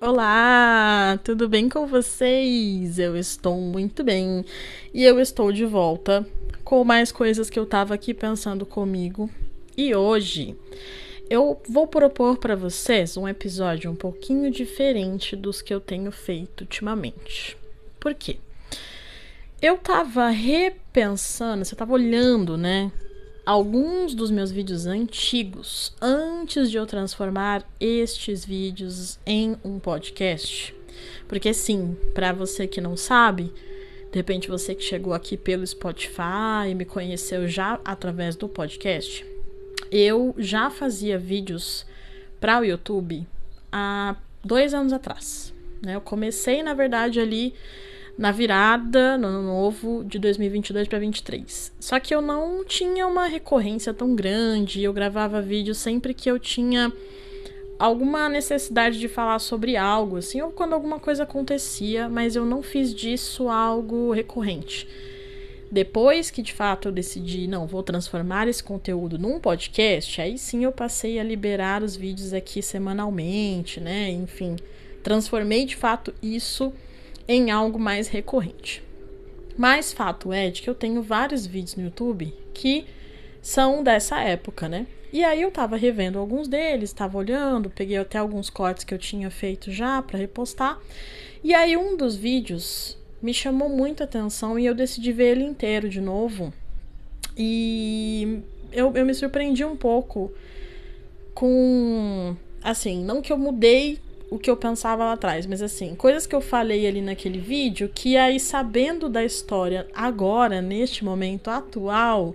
Olá, tudo bem com vocês? Eu estou muito bem e eu estou de volta com mais coisas que eu tava aqui pensando comigo. E hoje eu vou propor para vocês um episódio um pouquinho diferente dos que eu tenho feito ultimamente. Por quê? Eu tava repensando, você tava olhando, né? Alguns dos meus vídeos antigos, antes de eu transformar estes vídeos em um podcast. Porque sim, para você que não sabe, de repente você que chegou aqui pelo Spotify e me conheceu já através do podcast, eu já fazia vídeos para o YouTube há 2 anos atrás. Né? Eu comecei, na verdade, ali na virada, no ano novo, de 2022 para 2023. Só que eu não tinha uma recorrência tão grande, eu gravava vídeos sempre que eu tinha alguma necessidade de falar sobre algo, assim, ou quando alguma coisa acontecia, mas eu não fiz disso algo recorrente. Depois que de fato eu decidi, não, vou transformar esse conteúdo num podcast, aí sim eu passei a liberar os vídeos aqui semanalmente, né? Enfim, transformei de fato isso em algo mais recorrente. Mas fato é de que eu tenho vários vídeos no YouTube que são dessa época, né? E aí eu tava revendo alguns deles, tava olhando, peguei até alguns cortes que eu tinha feito já pra repostar. E aí um dos vídeos me chamou muita atenção e eu decidi ver ele inteiro de novo. E eu me surpreendi um pouco com... Assim, não que eu mudei o que eu pensava lá atrás, mas assim, coisas que eu falei ali naquele vídeo, que aí sabendo da história agora, neste momento atual,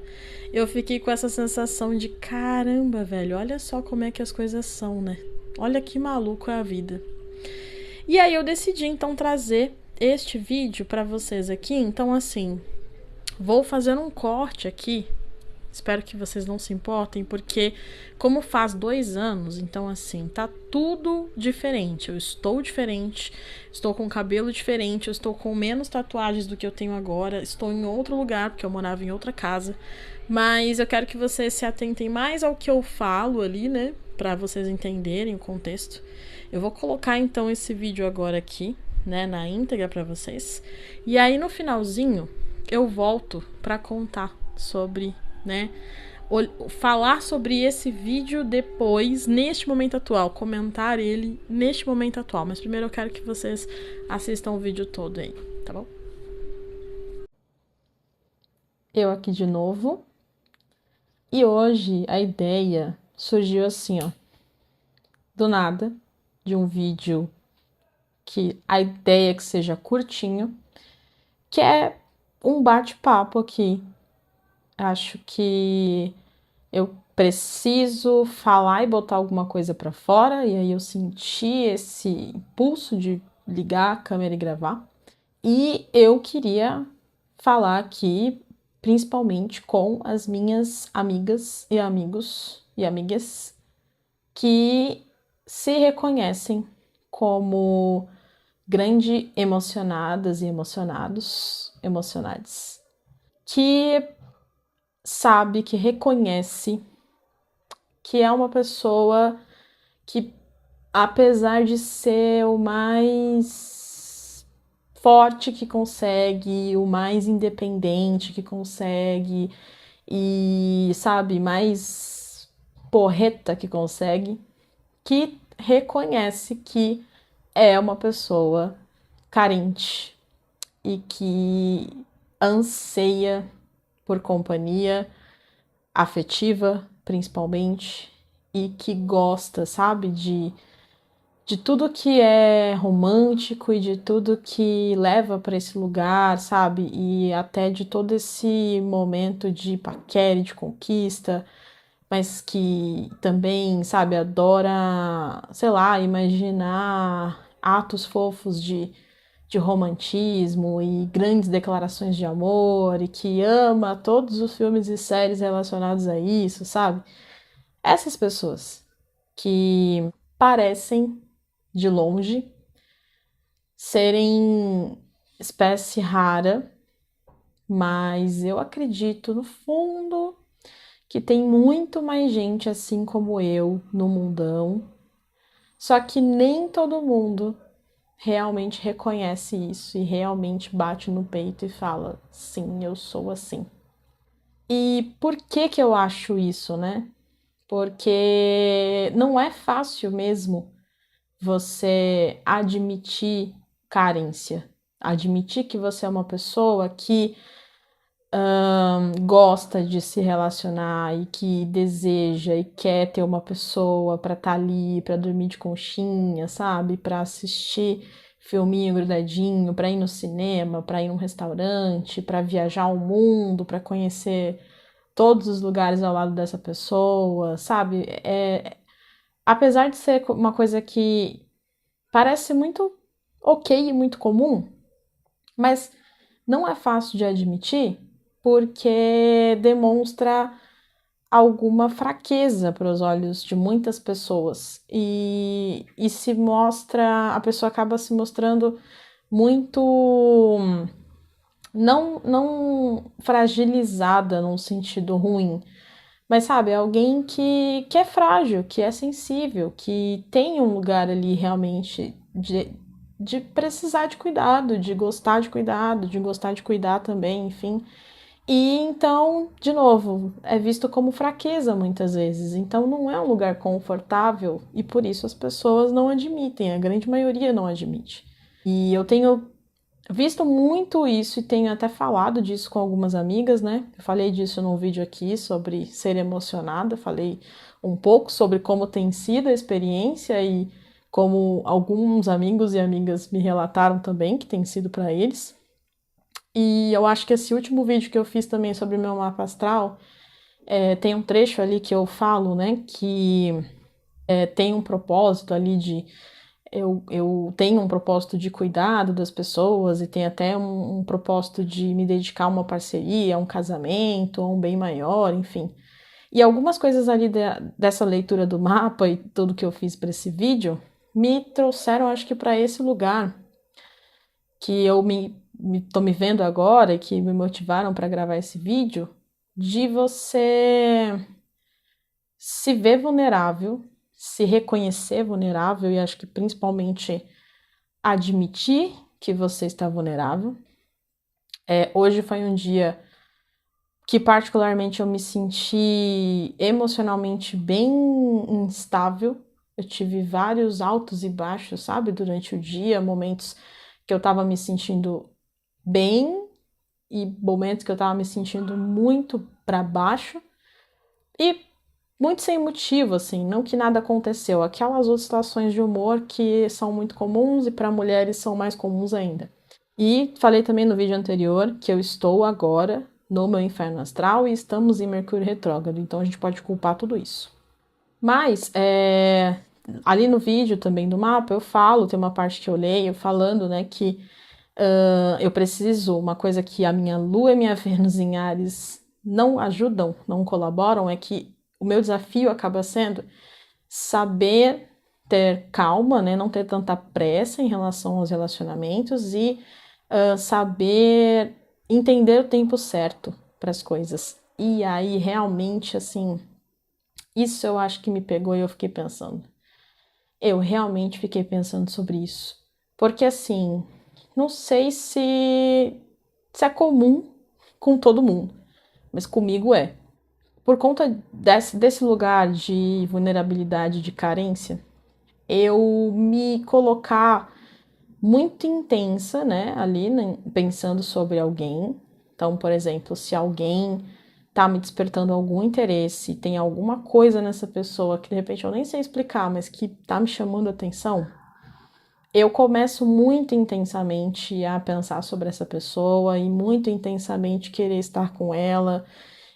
eu fiquei com essa sensação de caramba, velho, olha só como é que as coisas são, né? Olha que maluco é a vida. E aí eu decidi então trazer este vídeo pra vocês aqui, então assim, vou fazer um corte aqui. Espero que vocês não se importem, porque como faz 2 anos, então assim, tá tudo diferente. Eu estou diferente, estou com cabelo diferente, eu estou com menos tatuagens do que eu tenho agora, estou em outro lugar, porque eu morava em outra casa. Mas eu quero que vocês se atentem mais ao que eu falo ali, né? Pra vocês entenderem o contexto. Eu vou colocar então esse vídeo agora aqui, né, na íntegra pra vocês. E aí no finalzinho, eu volto pra contar sobre, né, falar sobre esse vídeo depois, neste momento atual, comentar ele neste momento atual. Mas primeiro eu quero que vocês assistam o vídeo todo aí, tá bom? Eu aqui de novo. E hoje a ideia surgiu assim, ó, do nada, de um vídeo que a ideia é que seja curtinho, que é um bate-papo aqui. Acho que eu preciso falar e botar alguma coisa pra fora, e aí eu senti esse impulso de ligar a câmera e gravar. E eu queria falar aqui, principalmente com as minhas amigas e amigos e amigas que se reconhecem como grande emocionadas e emocionados, que sabe, que reconhece que é uma pessoa que, apesar de ser o mais forte que consegue, o mais independente que consegue e, sabe, mais porreta que consegue, que reconhece que é uma pessoa carente e que anseia por companhia afetiva, principalmente, e que gosta, sabe, de tudo que é romântico e de tudo que leva para esse lugar, sabe, e até de todo esse momento de paquera, de conquista, mas que também, sabe, adora, sei lá, imaginar atos fofos de romantismo e grandes declarações de amor e que ama todos os filmes e séries relacionados a isso, sabe? Essas pessoas que parecem, de longe, serem espécie rara, mas eu acredito no fundo que tem muito mais gente assim como eu no mundão, só que nem todo mundo realmente reconhece isso e realmente bate no peito e fala: sim, eu sou assim. E por que que eu acho isso, né? Porque não é fácil mesmo você admitir carência, admitir que você é uma pessoa que gosta de se relacionar e que deseja e quer ter uma pessoa para estar ali, para dormir de conchinha, sabe? Para assistir filminho grudadinho, para ir no cinema, para ir num restaurante, para viajar ao mundo, para conhecer todos os lugares ao lado dessa pessoa, sabe? Apesar de ser uma coisa que parece muito ok e muito comum, mas não é fácil de admitir porque demonstra alguma fraqueza para os olhos de muitas pessoas e se mostra, a pessoa acaba se mostrando muito não fragilizada num sentido ruim, mas sabe, alguém que é frágil, que é sensível, que tem um lugar ali realmente de precisar de cuidado, de gostar de cuidado, de gostar de cuidar também, enfim. E então, de novo, é visto como fraqueza muitas vezes. Então não é um lugar confortável e por isso as pessoas não admitem, a grande maioria não admite. E eu tenho visto muito isso e tenho até falado disso com algumas amigas, né? Eu falei disso num vídeo aqui sobre ser emocionada, falei um pouco sobre como tem sido a experiência e como alguns amigos e amigas me relataram também que tem sido para eles. E eu acho que esse último vídeo que eu fiz também sobre o meu mapa astral, tem um trecho ali que eu falo, né, que tem um propósito ali de eu tenho um propósito de cuidado das pessoas e tem até um propósito de me dedicar a uma parceria, a um casamento, a um bem maior, enfim. E algumas coisas ali dessa leitura do mapa e tudo que eu fiz para esse vídeo me trouxeram, acho que, para esse lugar que eu tô me vendo agora e que me motivaram para gravar esse vídeo, de você se ver vulnerável, se reconhecer vulnerável e acho que principalmente admitir que você está vulnerável. Hoje foi um dia que particularmente eu me senti emocionalmente bem instável. Eu tive vários altos e baixos, sabe, durante o dia, momentos que eu tava me sentindo bem e momentos que eu tava me sentindo muito para baixo e muito sem motivo, assim, não que nada aconteceu. Aquelas oscilações de humor que são muito comuns e para mulheres são mais comuns ainda. E falei também no vídeo anterior que eu estou agora no meu inferno astral e estamos em Mercúrio retrógrado, então a gente pode culpar tudo isso. Mas, ali no vídeo também do mapa, eu falo, tem uma parte que eu leio falando, né, que eu preciso, uma coisa que a minha Lua e minha Vênus em Áries não ajudam, não colaboram, é que o meu desafio acaba sendo saber ter calma, né, não ter tanta pressa em relação aos relacionamentos e saber entender o tempo certo para as coisas. E aí, realmente, assim, isso eu acho que me pegou e eu fiquei pensando. Eu realmente fiquei pensando sobre isso. Porque, assim, não sei se é comum com todo mundo, mas comigo é. Por conta desse lugar de vulnerabilidade, de carência, eu me colocar muito intensa, né, ali, né, pensando sobre alguém. Então, por exemplo, se alguém tá me despertando algum interesse, tem alguma coisa nessa pessoa que de repente eu nem sei explicar, mas que tá me chamando a atenção, eu começo muito intensamente a pensar sobre essa pessoa e muito intensamente querer estar com ela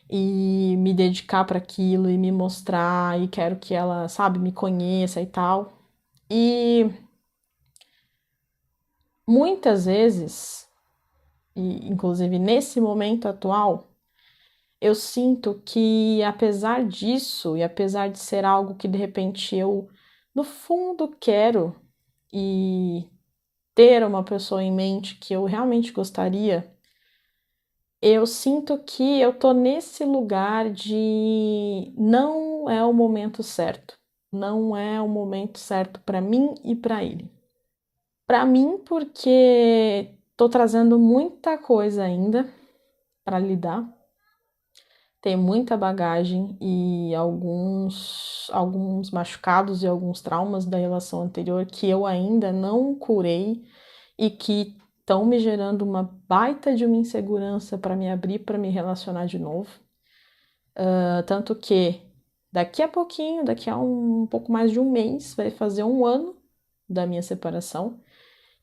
e me dedicar para aquilo e me mostrar e quero que ela, sabe, me conheça e tal. E muitas vezes, e inclusive nesse momento atual, eu sinto que apesar disso e apesar de ser algo que de repente eu no fundo quero e ter uma pessoa em mente que eu realmente gostaria, eu sinto que eu tô nesse lugar de não é o momento certo. Não é o momento certo para mim e para ele. Para mim, porque tô trazendo muita coisa ainda para lidar. Tem muita bagagem e alguns machucados e alguns traumas da relação anterior que eu ainda não curei e que estão me gerando uma baita de uma insegurança para me abrir, para me relacionar de novo. Tanto que daqui a pouquinho, daqui a um pouco mais de um mês, vai fazer um ano da minha separação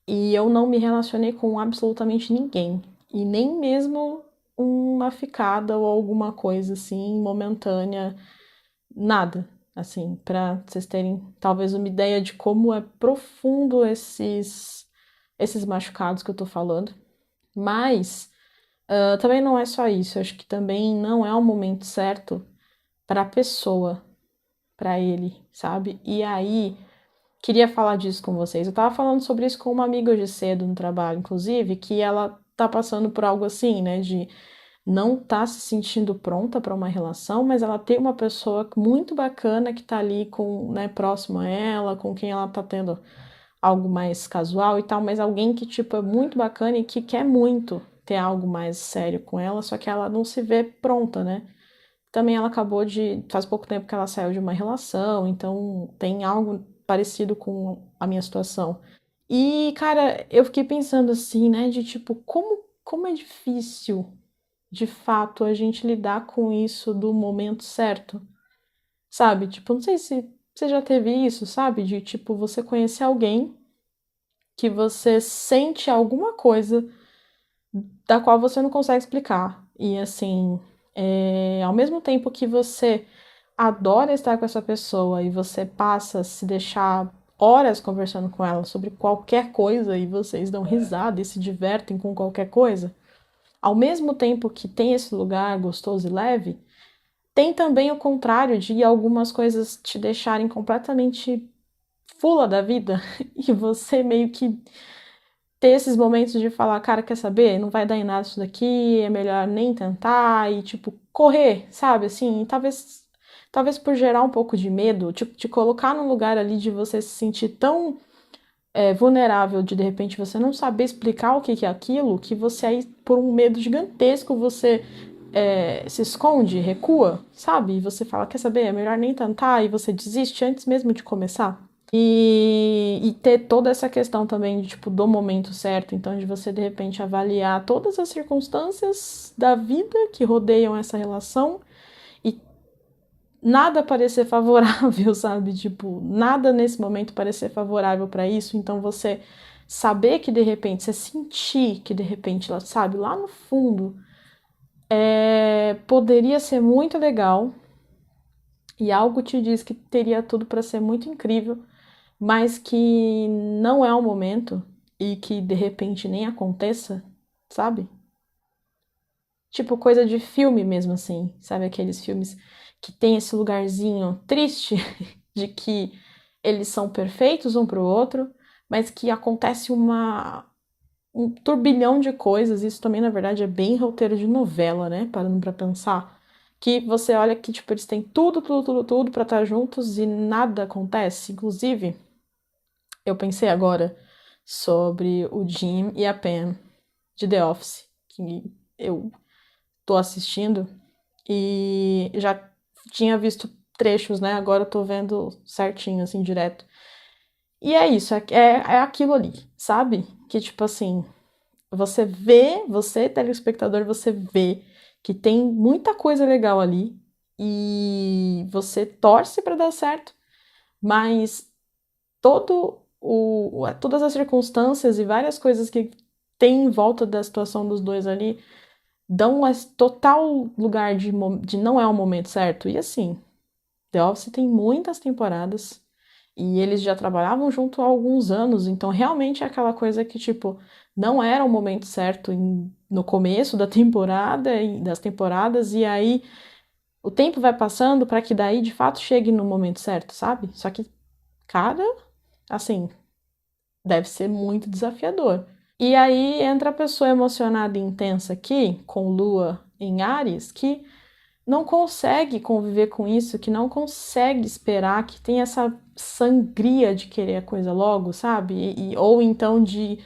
e eu não me relacionei com absolutamente ninguém e nem mesmo uma ficada ou alguma coisa assim momentânea, nada. Assim, para vocês terem talvez uma ideia de como é profundo esses machucados que eu tô falando. Mas também não é só isso, eu acho que também não é o momento certo para a pessoa, para ele, sabe? E aí, queria falar disso com vocês. Eu tava falando sobre isso com uma amiga hoje cedo no trabalho, inclusive, que ela tá passando por algo assim, né, de não tá se sentindo pronta para uma relação, mas ela tem uma pessoa muito bacana que tá ali com, né, próximo a ela, com quem ela tá tendo algo mais casual e tal, mas alguém que, tipo, é muito bacana e que quer muito ter algo mais sério com ela, só que ela não se vê pronta, né? Também ela acabou de. Faz pouco tempo que ela saiu de uma relação, então tem algo parecido com a minha situação. E, cara, eu fiquei pensando assim, né, de tipo, como é difícil, de fato, a gente lidar com isso do momento certo, sabe? Tipo, não sei se você já teve isso, sabe? De, tipo, você conhecer alguém que você sente alguma coisa da qual você não consegue explicar. E assim, ao mesmo tempo que você adora estar com essa pessoa e você passa a se deixar horas conversando com ela sobre qualquer coisa e vocês dão risada e se divertem com qualquer coisa, ao mesmo tempo que tem esse lugar gostoso e leve, tem também o contrário de algumas coisas te deixarem completamente fula da vida e você meio que ter esses momentos de falar, cara, quer saber? Não vai dar em nada isso daqui, é melhor nem tentar e, tipo, correr, sabe? Assim, talvez por gerar um pouco de medo, tipo, te colocar num lugar ali de você se sentir tão vulnerável de repente você não saber explicar o que que é aquilo, que você aí, por um medo gigantesco, você se esconde, recua, sabe? E você fala, quer saber? É melhor nem tentar e você desiste antes mesmo de começar. E ter toda essa questão também de, tipo, do momento certo, então de você de repente avaliar todas as circunstâncias da vida que rodeiam essa relação e nada parecer favorável, sabe? Tipo, nada nesse momento parecer favorável para isso, então você saber que de repente, você sentir que de repente, sabe, lá no fundo, poderia ser muito legal e algo te diz que teria tudo para ser muito incrível, mas que não é o momento e que de repente nem aconteça, sabe? Tipo coisa de filme mesmo assim, sabe? Aqueles filmes que tem esse lugarzinho triste de que eles são perfeitos um pro outro, mas que acontece um turbilhão de coisas. Isso também, na verdade, é bem roteiro de novela, né? Parando pra pensar. Que você olha que, tipo, eles têm tudo pra estar juntos e nada acontece. Inclusive, eu pensei agora sobre o Jim e a Pam de The Office, que eu tô assistindo e já tinha visto trechos, né? Agora eu tô vendo certinho, assim, direto. E é isso, é aquilo ali, sabe? Que tipo assim, você vê, você, telespectador, você vê que tem muita coisa legal ali e você torce pra dar certo, mas todas as circunstâncias e várias coisas que tem em volta da situação dos dois ali dão total lugar de não é o momento certo. E assim, The Office tem muitas temporadas e eles já trabalhavam junto há alguns anos, então realmente é aquela coisa que, tipo, não era o momento certo no começo da temporada e das temporadas, e aí o tempo vai passando para que daí de fato chegue no momento certo, sabe? Só que, cara, assim, deve ser muito desafiador. E aí entra a pessoa emocionada e intensa aqui, com Lua em Áries, que não consegue conviver com isso, que não consegue esperar, que tem essa sangria de querer a coisa logo, sabe? Ou então de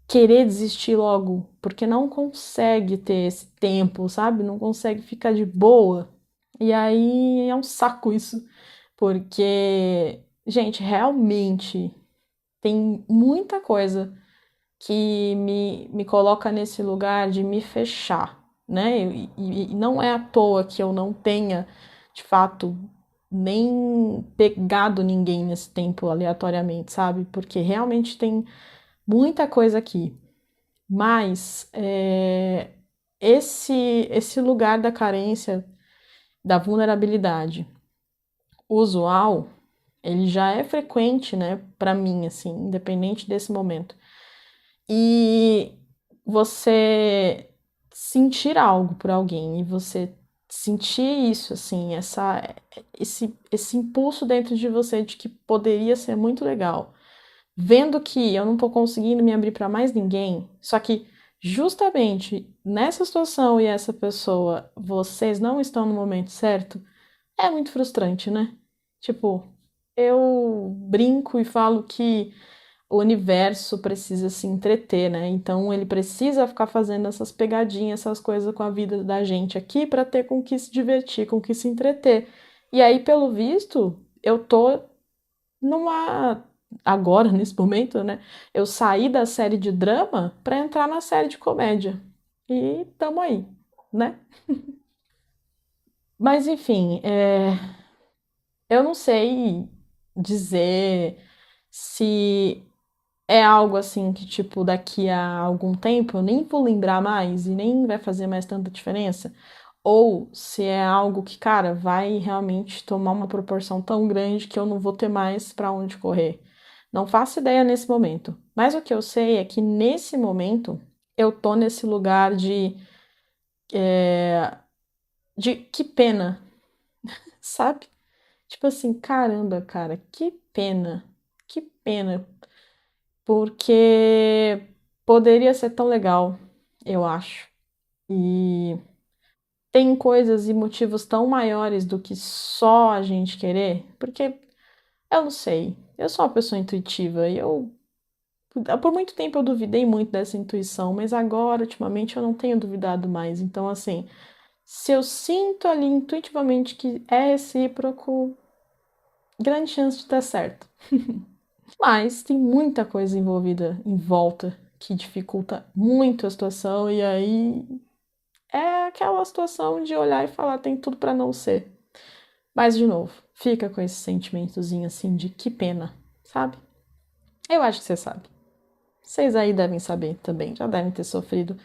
querer desistir logo, porque não consegue ter esse tempo, sabe? Não consegue ficar de boa. E aí é um saco isso, porque, gente, realmente tem muita coisa que me coloca nesse lugar de me fechar, né? E não é à toa que eu não tenha, de fato, nem pegado ninguém nesse tempo aleatoriamente, sabe? Porque realmente tem muita coisa aqui. Mas esse lugar da carência, da vulnerabilidade usual, ele já é frequente, né, para mim, assim, independente desse momento. E você sentir algo por alguém e você sentir isso, assim, esse impulso dentro de você de que poderia ser muito legal, vendo que eu não tô conseguindo me abrir para mais ninguém, só que justamente nessa situação e essa pessoa, vocês não estão no momento certo, é muito frustrante, né? Tipo, eu brinco e falo que o universo precisa se entreter, né? Então ele precisa ficar fazendo essas pegadinhas, essas coisas com a vida da gente aqui para ter com que se divertir, com que se entreter. E aí, pelo visto, eu tô numa agora nesse momento, né? Eu saí da série de drama para entrar na série de comédia. E tamo aí, né? Mas enfim, eu não sei dizer se é algo assim que, tipo, daqui a algum tempo eu nem vou lembrar mais e nem vai fazer mais tanta diferença. Ou se é algo que, cara, vai realmente tomar uma proporção tão grande que eu não vou ter mais pra onde correr. Não faço ideia nesse momento. Mas o que eu sei é que nesse momento eu tô nesse lugar de que pena, sabe? Tipo assim, caramba, cara, que pena, porque poderia ser tão legal, eu acho. E tem coisas e motivos tão maiores do que só a gente querer, porque eu não sei, eu sou uma pessoa intuitiva e eu por muito tempo eu duvidei muito dessa intuição, mas agora, ultimamente, eu não tenho duvidado mais. Então, assim, se eu sinto ali intuitivamente que é recíproco, grande chance de dar certo. Mas tem muita coisa envolvida em volta que dificulta muito a situação, e aí é aquela situação de olhar e falar tem tudo para não ser. Mas, de novo, fica com esse sentimentozinho assim de que pena, sabe? Eu acho que você sabe. Vocês aí devem saber também, já devem ter sofrido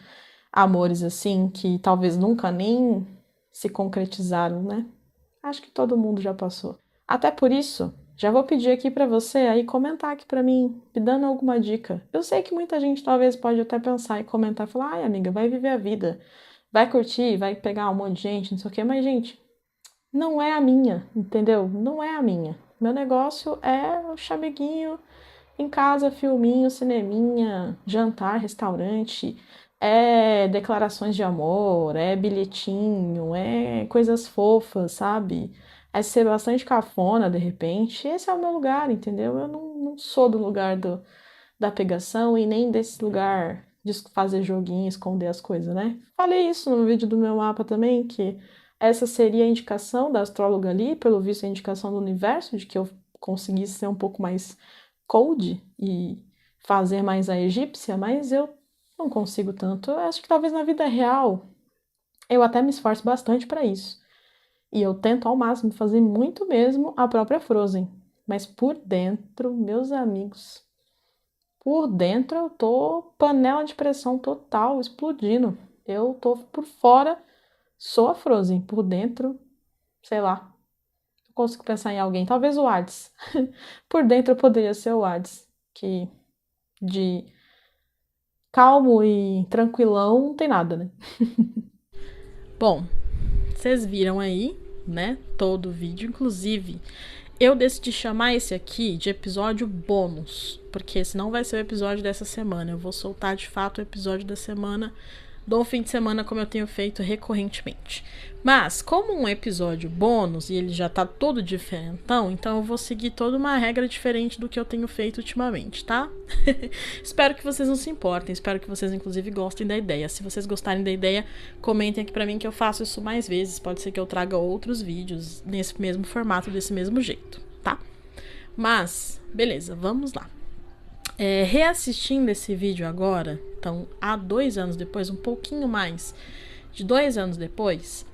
amores assim que talvez nunca nem se concretizaram, né? Acho que todo mundo já passou. Até por isso, já vou pedir aqui para você aí comentar aqui para mim, me dando alguma dica. Eu sei que muita gente talvez pode até pensar e comentar, falar: "Ai, amiga, vai viver a vida, vai curtir, vai pegar um monte de gente, não sei o quê", mas gente, não é a minha, entendeu? Não é a minha. Meu negócio é o chameguinho em casa, filminho, cineminha, jantar, restaurante, é declarações de amor, é bilhetinho, é coisas fofas, sabe? É ser bastante cafona de repente. Esse é o meu lugar, entendeu? Eu não sou do lugar da pegação e nem desse lugar de fazer joguinho, esconder as coisas, né? Falei isso no vídeo do meu mapa também, que essa seria a indicação da astróloga ali, pelo visto a indicação do universo, de que eu conseguisse ser um pouco mais cold e fazer mais a egípcia, mas eu não consigo tanto. Eu acho que talvez na vida real eu até me esforço bastante para isso. E eu tento ao máximo fazer muito mesmo a própria Frozen. Mas por dentro, meus amigos, por dentro eu tô panela de pressão total, explodindo. Eu tô por fora, sou a Frozen. Por dentro, sei lá. Não consigo pensar em alguém. Talvez o Hades. Por dentro eu poderia ser o Hades. Que de calmo e tranquilão não tem nada, né? Bom, vocês viram aí, né? Todo o vídeo. Inclusive, eu decidi chamar esse aqui de episódio bônus, porque esse não vai ser o episódio dessa semana. Eu vou soltar de fato o episódio da semana, do fim de semana, como eu tenho feito recorrentemente. Mas, como um episódio bônus e ele já tá todo diferentão, então eu vou seguir toda uma regra diferente do que eu tenho feito ultimamente, tá? Espero que vocês não se importem, espero que vocês inclusive gostem da ideia. Se vocês gostarem da ideia, comentem aqui pra mim que eu faço isso mais vezes. Pode ser que eu traga outros vídeos nesse mesmo formato, desse mesmo jeito, tá? Mas, beleza, vamos lá. Reassistindo esse vídeo agora, então há 2 anos depois, um pouquinho mais de 2 anos depois,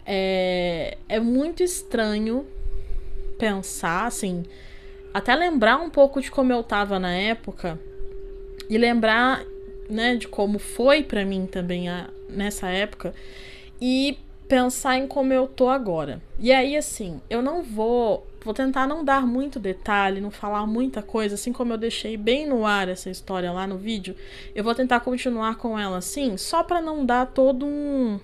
é muito estranho pensar, assim, até lembrar um pouco de como eu tava na época e lembrar, né, de como foi pra mim também nessa época e pensar em como eu tô agora. E aí, assim, eu não vou tentar não dar muito detalhe, não falar muita coisa, assim como eu deixei bem no ar essa história lá no vídeo. Eu vou tentar continuar com ela assim, só pra não dar todo um...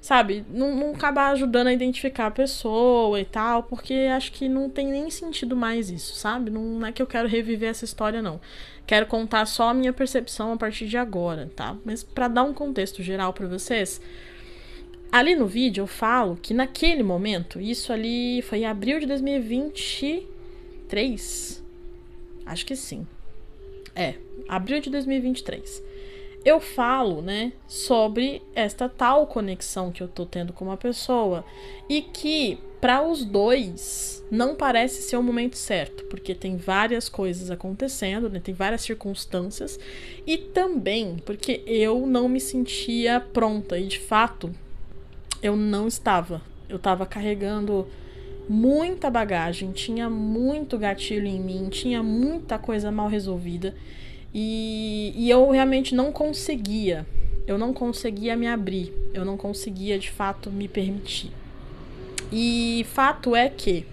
Sabe, não acabar ajudando a identificar a pessoa e tal, porque acho que não tem nem sentido mais isso, sabe? Não é que eu quero reviver essa história, não. Quero contar só a minha percepção a partir de agora, tá? Mas pra dar um contexto geral pra vocês... Ali no vídeo eu falo que naquele momento, isso ali foi em abril de 2023. Acho que sim. Abril de 2023. Eu falo, né, sobre esta tal conexão que eu tô tendo com uma pessoa e que para os dois não parece ser o momento certo, porque tem várias coisas acontecendo, né, tem várias circunstâncias e também porque eu não me sentia pronta e de fato eu não estava. Eu estava carregando muita bagagem, tinha muito gatilho em mim, tinha muita coisa mal resolvida e eu realmente não conseguia. Eu não conseguia me abrir, eu não conseguia de fato me permitir. E fato é que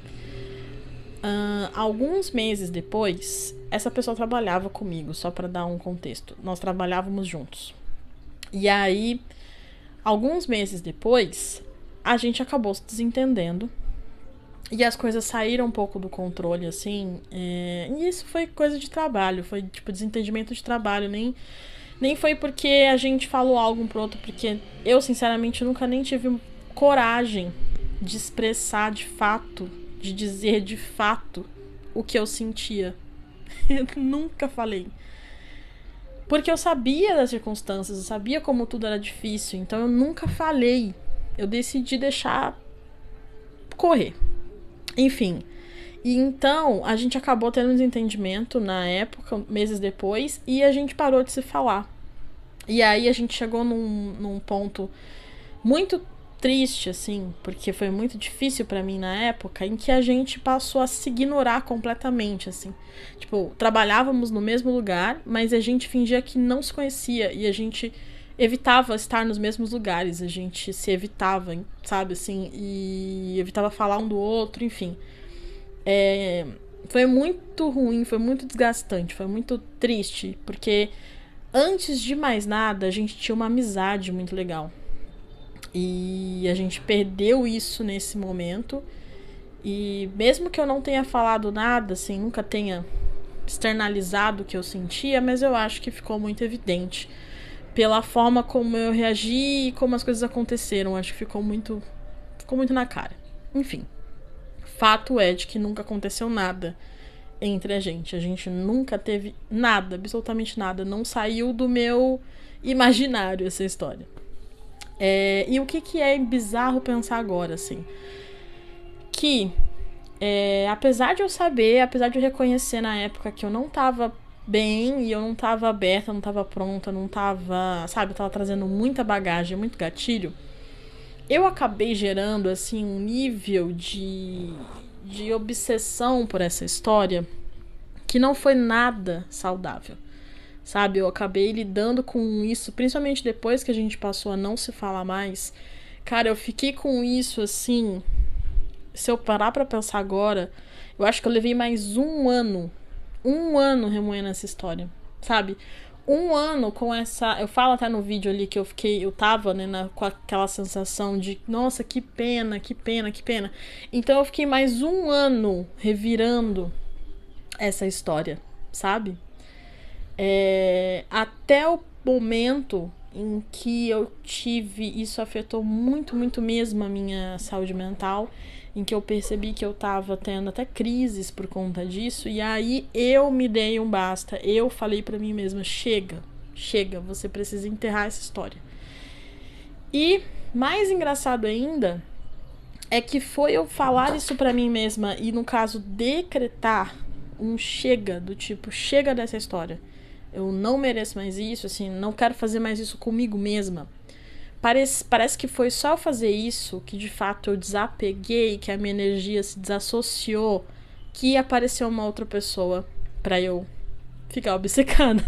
alguns meses depois, essa pessoa trabalhava comigo, só para dar um contexto. Nós trabalhávamos juntos. E aí, alguns meses depois, a gente acabou se desentendendo e as coisas saíram um pouco do controle, assim, e isso foi coisa de trabalho, foi tipo desentendimento de trabalho, nem foi porque a gente falou algo um pro outro, porque eu, sinceramente, nunca nem tive coragem de expressar de fato, de dizer de fato o que eu sentia. Eu nunca falei. Porque eu sabia das circunstâncias, eu sabia como tudo era difícil, então eu nunca falei. Eu decidi deixar correr. Enfim. E então a gente acabou tendo um desentendimento na época, meses depois, e a gente parou de se falar. E aí a gente chegou num ponto muito triste, assim, porque foi muito difícil pra mim na época, em que a gente passou a se ignorar completamente, assim. Tipo, trabalhávamos no mesmo lugar, mas a gente fingia que não se conhecia e a gente evitava estar nos mesmos lugares, a gente se evitava, sabe, assim, e evitava falar um do outro, enfim. Foi muito ruim, foi muito desgastante, foi muito triste, porque antes de mais nada, a gente tinha uma amizade muito legal. E a gente perdeu isso nesse momento. E mesmo que eu não tenha falado nada, assim, nunca tenha externalizado o que eu sentia, mas eu acho que ficou muito evidente pela forma como eu reagi e como as coisas aconteceram. Acho que ficou muito na cara. Enfim, fato é de que nunca aconteceu nada entre a gente. A gente nunca teve nada, absolutamente nada. Não saiu do meu imaginário essa história. E o que é bizarro pensar agora, assim, que apesar de eu saber, apesar de eu reconhecer na época que eu não tava bem e eu não tava aberta, não tava pronta, não tava, sabe, eu tava trazendo muita bagagem, muito gatilho, eu acabei gerando, assim, um nível de obsessão por essa história que não foi nada saudável. Sabe, eu acabei lidando com isso, principalmente depois que a gente passou a não se falar mais. Cara, eu fiquei com isso, assim, se eu parar pra pensar agora, eu acho que eu levei mais um ano remoendo essa história, sabe? um ano com essa... Eu falo até no vídeo ali que eu tava, né, com aquela sensação de, nossa, que pena, que pena, que pena. Então eu fiquei mais um ano revirando essa história, sabe? Até o momento em que eu tive... Isso afetou muito, muito mesmo a minha saúde mental, em que eu percebi que eu tava tendo até crises por conta disso, e aí eu me dei um basta. Eu falei pra mim mesma, chega, você precisa enterrar essa história. E mais engraçado ainda é que foi eu falar isso pra mim mesma e, no caso, decretar um chega, do tipo, chega dessa história. Eu não mereço mais isso, assim, não quero fazer mais isso comigo mesma. Parece que foi só eu fazer isso que de fato eu desapeguei, que a minha energia se desassociou, que apareceu uma outra pessoa pra eu ficar obcecada.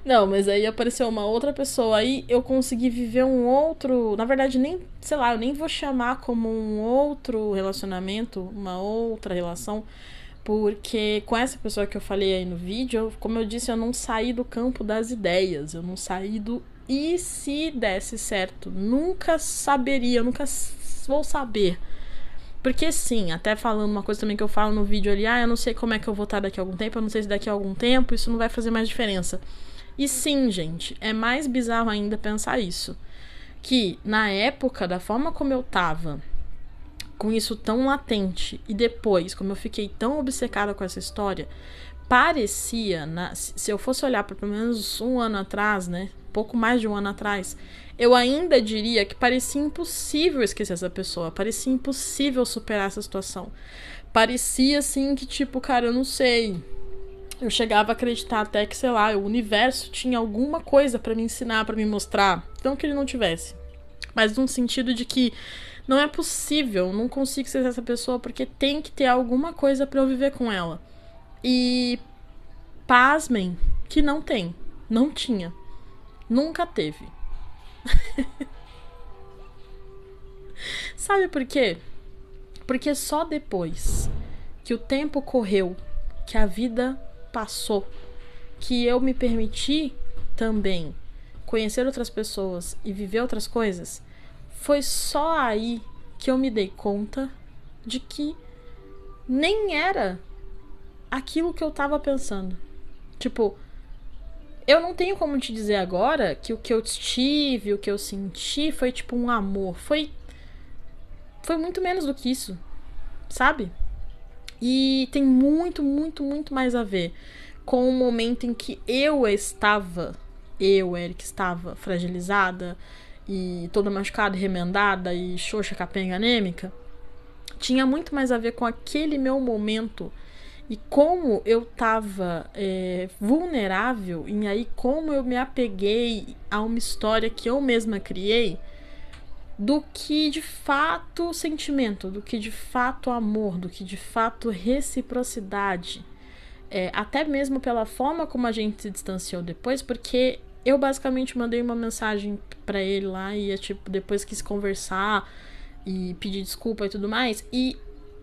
Não, mas aí apareceu uma outra pessoa, aí eu consegui viver um outro... Na verdade, nem, sei lá, eu nem vou chamar como um outro relacionamento, uma outra relação, porque com essa pessoa que eu falei aí no vídeo, como eu disse, eu não saí do campo das ideias, eu não saí do e se desse certo. Nunca saberia, nunca vou saber. Porque sim, até falando uma coisa também que eu falo no vídeo ali, eu não sei como é que eu vou estar daqui a algum tempo, eu não sei se daqui a algum tempo isso não vai fazer mais diferença. E sim, gente, é mais bizarro ainda pensar isso. Que na época, da forma como eu tava, com isso tão latente, e depois, como eu fiquei tão obcecada com essa história, parecia, se eu fosse olhar para pelo menos um ano atrás, né, pouco mais de um ano atrás, eu ainda diria que parecia impossível esquecer essa pessoa, parecia impossível superar essa situação. Parecia assim que, tipo, cara, eu não sei. Eu chegava a acreditar até que, sei lá, o universo tinha alguma coisa para me ensinar, para me mostrar. Não que ele não tivesse, mas num sentido de que não é possível, não consigo ser essa pessoa porque tem que ter alguma coisa para eu viver com ela. E pasmem que não tem, não tinha, nunca teve. Sabe por quê? Porque só depois que o tempo correu, que a vida passou, que eu me permiti também conhecer outras pessoas e viver outras coisas, foi só aí que eu me dei conta de que nem era aquilo que eu tava pensando. Tipo, eu não tenho como te dizer agora que o que eu tive, o que eu senti foi tipo um amor. Foi muito menos do que isso, sabe? E tem muito, muito, muito mais a ver com o momento em que eu, Eric, estava fragilizada e toda machucada, remendada e xoxa, capenga, anêmica. Tinha muito mais a ver com aquele meu momento e como eu tava vulnerável, e aí como eu me apeguei a uma história que eu mesma criei, do que de fato sentimento, do que de fato amor, do que de fato reciprocidade. Até mesmo pela forma como a gente se distanciou depois, porque eu basicamente mandei uma mensagem pra ele lá e tipo, depois quis conversar e pedir desculpa e tudo mais, e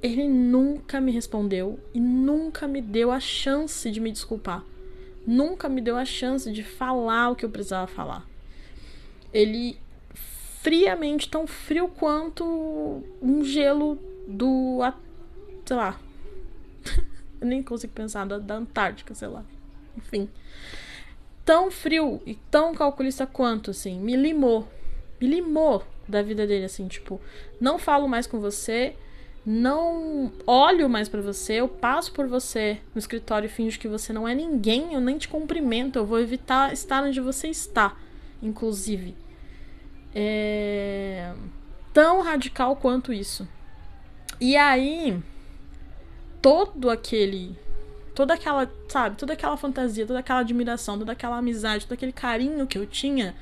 ele nunca me respondeu e nunca me deu a chance de me desculpar. Nunca me deu a chance de falar o que eu precisava falar. Ele friamente, tão frio quanto um gelo do... sei lá. Eu nem consigo pensar, da Antártica, sei lá. Enfim. Tão frio e tão calculista quanto, assim. Me limou da vida dele, assim, tipo, não falo mais com você, não olho mais pra você, eu passo por você no escritório e finjo que você não é ninguém, eu nem te cumprimento, eu vou evitar estar onde você está, inclusive. Tão radical quanto isso. E aí, toda aquela, sabe, toda aquela fantasia, toda aquela admiração, toda aquela amizade, todo aquele carinho que eu tinha,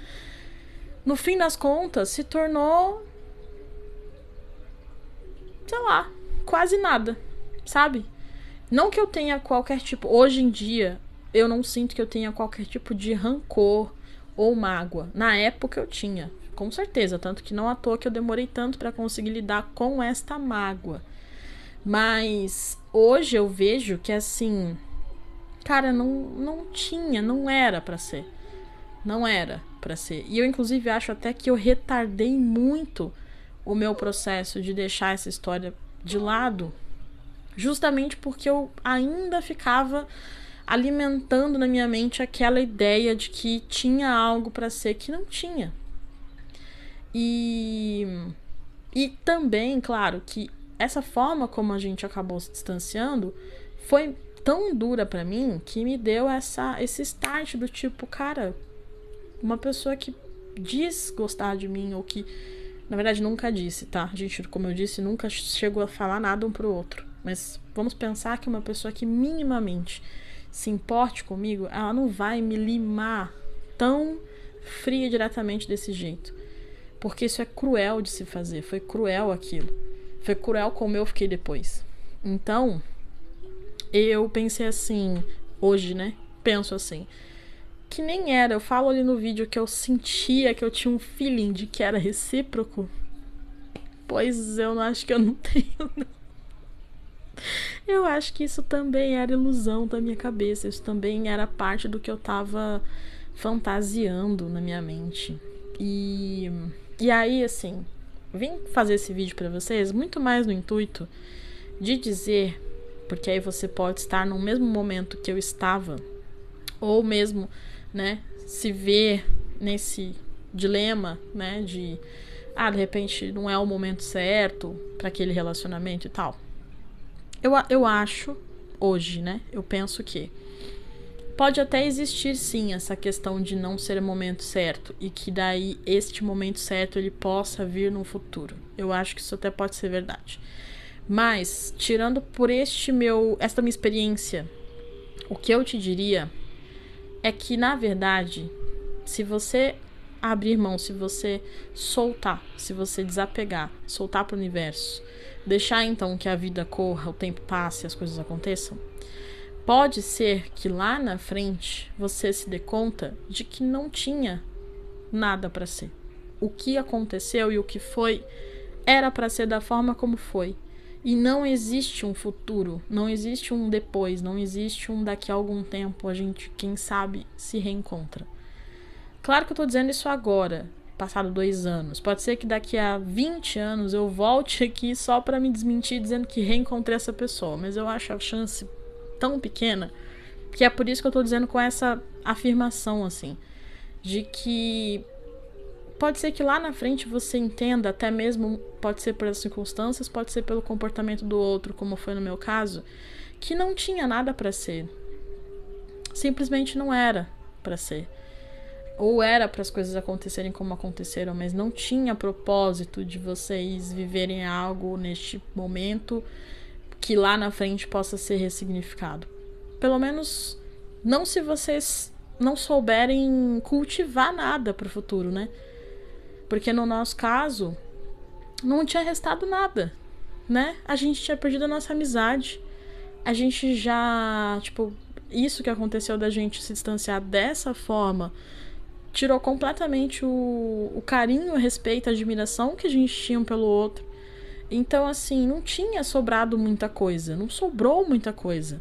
no fim das contas, se tornou, sei lá, quase nada, sabe? Não que eu tenha qualquer tipo... Hoje em dia, eu não sinto que eu tenha qualquer tipo de rancor ou mágoa. Na época eu tinha, com certeza. Tanto que não à toa que eu demorei tanto pra conseguir lidar com esta mágoa. Mas hoje eu vejo que, assim, cara, não era pra ser. Não era pra ser. E eu, inclusive, acho até que eu retardei muito o meu processo de deixar essa história de lado, justamente porque eu ainda ficava alimentando na minha mente aquela ideia de que tinha algo pra ser que não tinha. E também, claro, que essa forma como a gente acabou se distanciando foi tão dura pra mim que me deu esse start do tipo, cara, uma pessoa que diz gostar de mim, ou que, na verdade, nunca disse, tá? A gente, como eu disse, nunca chegou a falar nada um pro outro. Mas vamos pensar que uma pessoa que minimamente se importe comigo, ela não vai me limar tão fria diretamente desse jeito. Porque isso é cruel de se fazer. Foi cruel aquilo. Foi cruel como eu fiquei depois. Então, eu pensei assim, hoje, né? Penso assim, que nem era. Eu falo ali no vídeo que eu sentia que eu tinha um feeling de que era recíproco. Pois eu não acho que eu não tenho, não. Eu acho que isso também era ilusão da minha cabeça. Isso também era parte do que eu tava fantasiando na minha mente. E aí, assim, vim fazer esse vídeo pra vocês muito mais no intuito de dizer, porque aí você pode estar no mesmo momento que eu estava, ou mesmo, né, se ver nesse dilema, né, de de repente não é o momento certo para aquele relacionamento e tal. Eu acho, hoje, né, eu penso que pode até existir sim essa questão de não ser o momento certo e que daí este momento certo ele possa vir no futuro. Eu acho que isso até pode ser verdade. Mas, tirando por esta minha experiência, o que eu te diria é que, na verdade, se você abrir mão, se você soltar, se você desapegar, soltar para o universo, deixar então que a vida corra, o tempo passe, as coisas aconteçam, pode ser que lá na frente você se dê conta de que não tinha nada para ser. O que aconteceu e o que foi era para ser da forma como foi. E não existe um futuro, não existe um depois, não existe um daqui a algum tempo a gente, quem sabe, se reencontra. Claro que eu tô dizendo isso agora, passado 2 anos. Pode ser que daqui a 20 anos eu volte aqui só pra me desmentir dizendo que reencontrei essa pessoa. Mas eu acho a chance tão pequena que é por isso que eu tô dizendo com essa afirmação, assim, de que pode ser que lá na frente você entenda, até mesmo pode ser pelas circunstâncias, pode ser pelo comportamento do outro, como foi no meu caso, que não tinha nada pra ser. Simplesmente não era pra ser. Ou era para as coisas acontecerem como aconteceram, mas não tinha propósito de vocês viverem algo neste momento que lá na frente possa ser ressignificado. Pelo menos não se vocês não souberem cultivar nada para o futuro, né? Porque no nosso caso não tinha restado nada, né? A gente tinha perdido a nossa amizade. A gente já, isso que aconteceu da gente se distanciar dessa forma tirou completamente o carinho, o respeito, a admiração que a gente tinha um pelo outro. Então, assim, não tinha sobrado muita coisa. Não sobrou muita coisa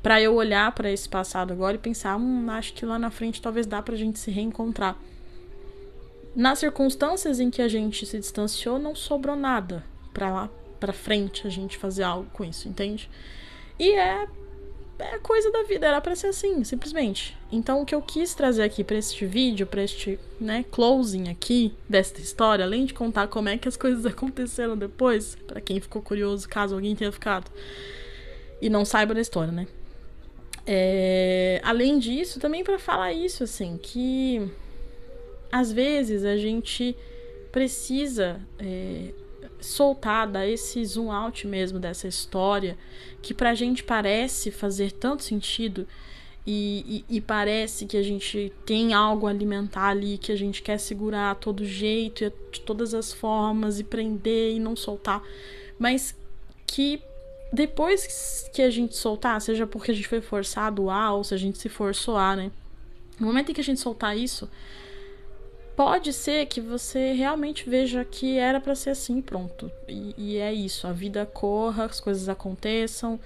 pra eu olhar pra esse passado agora e pensar, acho que lá na frente talvez dá pra gente se reencontrar. Nas circunstâncias em que a gente se distanciou, não sobrou nada pra lá, pra frente, a gente fazer algo com isso, entende? E é coisa da vida, era pra ser assim, simplesmente. Então o que eu quis trazer aqui pra este vídeo, pra este, né, closing aqui desta história, além de contar como é que as coisas aconteceram depois, pra quem ficou curioso, caso alguém tenha ficado e não saiba da história, né, além disso, também pra falar isso, assim, que às vezes a gente precisa soltar, dar esse zoom out mesmo dessa história que pra gente parece fazer tanto sentido e parece que a gente tem algo a alimentar ali, que a gente quer segurar a todo jeito, de todas as formas, e prender e não soltar, mas que depois que a gente soltar, seja porque a gente foi forçado a, ou se a gente se forçou a, né, no momento em que a gente soltar isso, pode ser que você realmente veja que era pra ser assim, pronto. E é isso, a vida corra, as coisas aconteçam,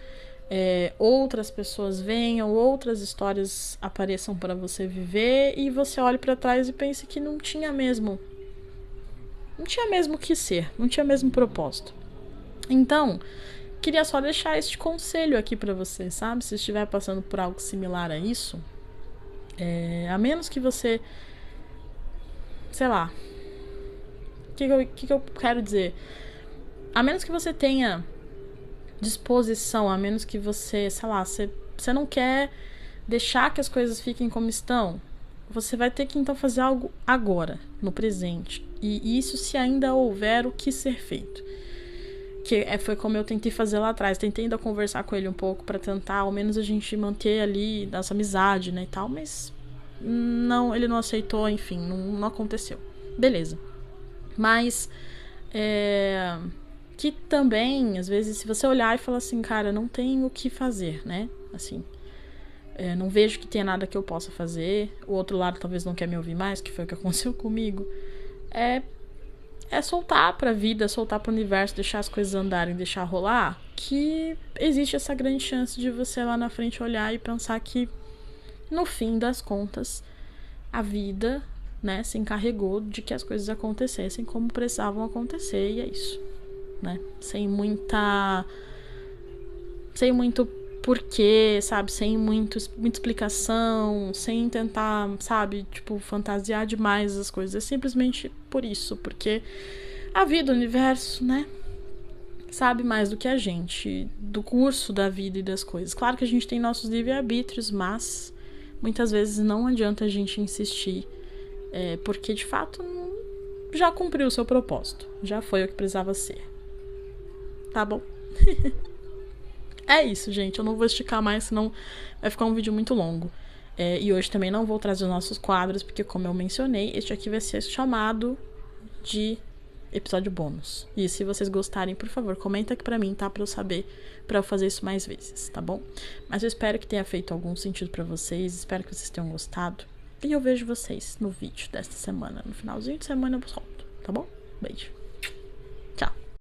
outras pessoas venham, outras histórias apareçam para você viver e você olhe para trás e pense que não tinha mesmo o que ser, não tinha mesmo propósito. Então, queria só deixar este conselho aqui para você, sabe? Se estiver passando por algo similar a isso, a menos que você, sei lá, o que eu quero dizer? A menos que você tenha disposição, a menos que você, sei lá, você não quer deixar que as coisas fiquem como estão, você vai ter que então fazer algo agora, no presente. E isso se ainda houver o que ser feito. Que foi como eu tentei fazer lá atrás. Tentei ainda conversar com ele um pouco pra tentar, ao menos a gente manter ali nossa amizade, né, e tal, mas não, ele não aceitou, enfim, não aconteceu. Beleza. Mas que também, às vezes, se você olhar e falar assim, cara, não tem o que fazer, né? Assim, não vejo que tenha nada que eu possa fazer. O outro lado talvez não quer me ouvir mais, que foi o que aconteceu comigo. É soltar pra vida, soltar pro universo, deixar as coisas andarem, deixar rolar, que existe essa grande chance de você lá na frente olhar e pensar que, no fim das contas, a vida, né, se encarregou de que as coisas acontecessem como precisavam acontecer, e é isso, né? Sem muito porquê, sabe? Sem muita explicação, sem tentar, sabe, tipo, fantasiar demais as coisas. É simplesmente por isso, porque a vida, o universo, né, sabe mais do que a gente, do curso da vida e das coisas. Claro que a gente tem nossos livre-arbítrios, mas muitas vezes não adianta a gente insistir, porque de fato já cumpriu o seu propósito, já foi o que precisava ser. Tá bom? É isso, gente. Eu não vou esticar mais, senão vai ficar um vídeo muito longo. E hoje também não vou trazer os nossos quadros, porque, como eu mencionei, este aqui vai ser chamado de episódio bônus. E se vocês gostarem, por favor, comenta aqui pra mim, tá? Pra eu saber, pra eu fazer isso mais vezes, tá bom? Mas eu espero que tenha feito algum sentido pra vocês. Espero que vocês tenham gostado. E eu vejo vocês no vídeo desta semana. No finalzinho de semana eu solto, tá bom? Beijo.